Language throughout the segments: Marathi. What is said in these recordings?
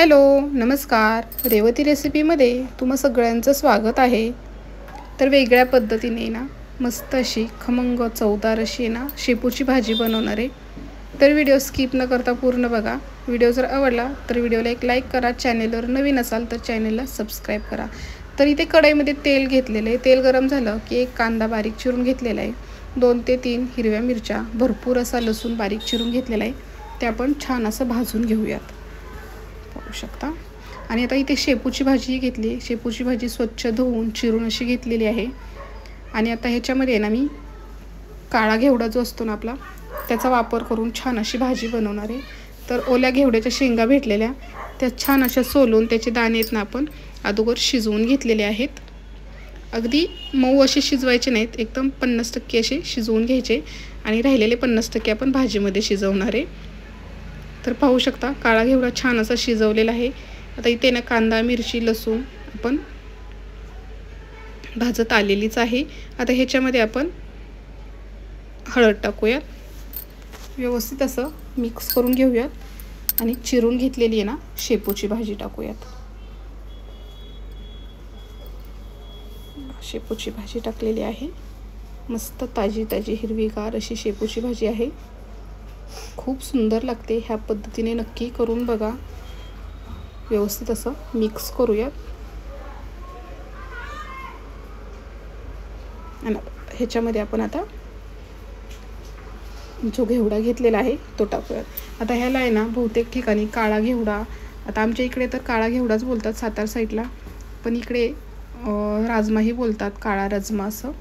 हॅलो नमस्कार, रेवती रेसिपीमध्ये तुम्हा सगळ्यांचं स्वागत आहे। तर वेगळ्या पद्धतीने ना मस्त अशी खमंग चवदार अशी ना शेपूची भाजी बनवणार आहे। तर व्हिडिओ स्किप न करता पूर्ण बघा। व्हिडिओ जर आवडला तर व्हिडिओला एक लाईक करा, चॅनेलवर नवीन असाल तर चॅनेलला सबस्क्राईब करा। तर इथे कढईमध्ये तेल घेतलेलं आहे। तेल गरम झालं की एक कांदा बारीक चिरून घेतलेला आहे, 2 ते 3 हिरव्या मिरच्या, भरपूर असा लसूण बारीक चिरून घेतलेला आहे, ते आपण छान असं भाजून घेऊयात, पाहू शकता। आणि आता इथे शेपूची भाजी घेतली, शेपूची भाजी स्वच्छ धुवून चिरून अशी घेतलेली आहे। आणि आता ह्याच्यामध्ये ना मी काळा घेवडा जो असतो ना आपला, त्याचा वापर करून छान अशी भाजी बनवणार आहे। तर ओल्या घेवड्याच्या शेंगा भेटलेल्या, त्या छान अशा सोलून त्याचे दाणे आहेत ना आपण अगोदर शिजवून घेतलेले आहेत। अगदी मऊ असे शिजवायचे नाहीत, एकदम 50% असे शिजवून घ्यायचे आणि राहिलेले 50% आपण भाजीमध्ये शिजवणार आहे। तर पाहू शकता काळा घेवडा छान असा शिजवलेला आहे। आता इथे ना कांदा मिरची लसूण आपण भाजत आलेलीच आहे। आता ह्याच्यामध्ये आपण हळद टाकूयात, व्यवस्थित असं मिक्स करून घेऊयात आणि चिरून घेतलेली आहे ना शेपूची भाजी टाकूयात। शेपूची भाजी टाकलेली आहे, मस्त ताजी ताजी हिरवीगार अशी शेपूची भाजी आहे, खूप सुंदर लागते। ह्या पद्धतीने नक्की करून बघा। व्यवस्थित असं मिक्स करूयात आणि ह्याच्यामध्ये आपण आता जो घेवडा घेतलेला आहे तो टाकूयात। आता ह्याला आहे ना बहुतेक ठिकाणी काळा घेवडा, आता आमच्या इकडे तर काळा घेवडाच बोलतात सातारा साईडला, पण इकडे राजमाही बोलतात, काळा राजमा असं।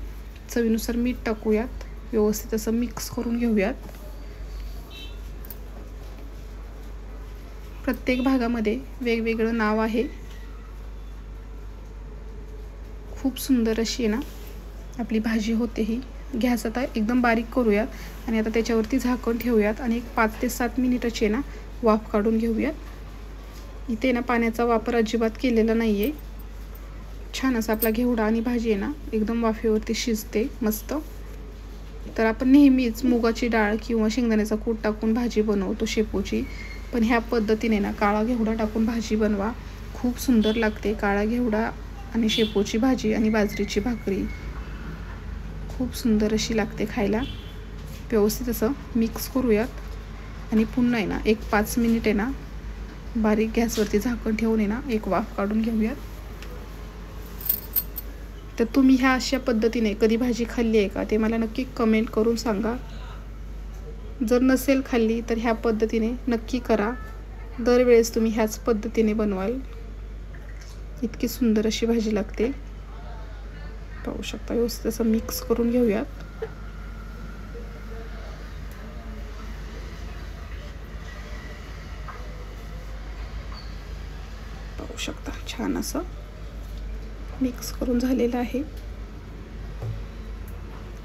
चवीनुसार मीठ टाकूयात, व्यवस्थित असं मिक्स करून घेऊयात। प्रत्येक भागामध्ये वेगवेगळं नाव आहे। खूप सुंदर अशी आहे ना आपली भाजी होते ही। गॅस आता एकदम बारीक करूयात आणि आता त्याच्यावरती झाकण ठेवूयात आणि एक 5 ते 7 मिनिटाची ना वाफ काढून घेऊयात। इथे ना पाण्याचा वापर अजिबात केलेला नाही आहे। छान असा आपला घेवडा आणि भाजी आहे ना एकदम वाफेवरती शिजते मस्त। तर आपण नेहमीच मुगाची डाळ किंवा शेंगदाण्याचा कूट टाकून भाजी बनवतो शेपूची, पण ह्या पद्धतीने ना काळा घेवडा टाकून भाजी बनवा, खूप सुंदर लागते। काळा घेवडा आणि शेपूची भाजी आणि बाजरीची भाकरी खूप सुंदर अशी लागते खायला। व्यवस्थित असं मिक्स करूयात आणि पुन्हा आहे ना एक 5 मिनिट आहे ना बारीक गॅसवरती झाकण ठेवून आहे ना एक वाफ काढून घेऊयात। तर तुम्ही ह्या अशा पद्धतीने कधी भाजी खाल्ली आहे का ते मला नक्की कमेंट करून सांगा। जर नसेल खाल्ली तर ह्या पद्धतीने नक्की करा, दरवेळेस तुम्ही ह्याच पद्धतीने बनवाल, इतकी सुंदर अशी भाजी लागते। पाहू शकता, व्यवस्थित असं मिक्स करून घेऊयात। पाहू शकता छान असं मिक्स करून झालेलं आहे।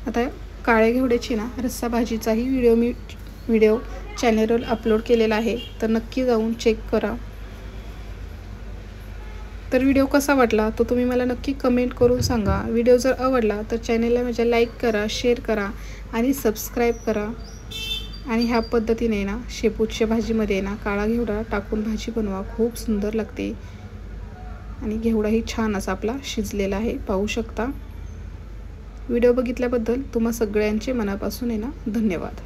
आता काळ्या घेवड्याची ना रस्सा भाजीचाही व्हिडिओ चॅनेलवर अपलोड केलेला आहे, तर नक्की जाऊन चेक करा। तर व्हिडिओ कसा वाटला तो तुम्ही मला नक्की कमेंट करून सांगा। व्हिडिओ जर आवडला तर चॅनेलला माझ्या लाईक करा, शेअर करा आणि सबस्क्राईब करा। आणि ह्या पद्धतीने ना शेपूच्या भाजीमध्ये ना काळा घेवडा टाकून भाजी बनवा, खूप सुंदर लागते। आणि घेवडाही छान असा आपला शिजलेला आहे, पाहू शकता। व्हिडिओ बघितल्याबद्दल तुम्हा सगळ्यांचे मनापासून आहे ना धन्यवाद।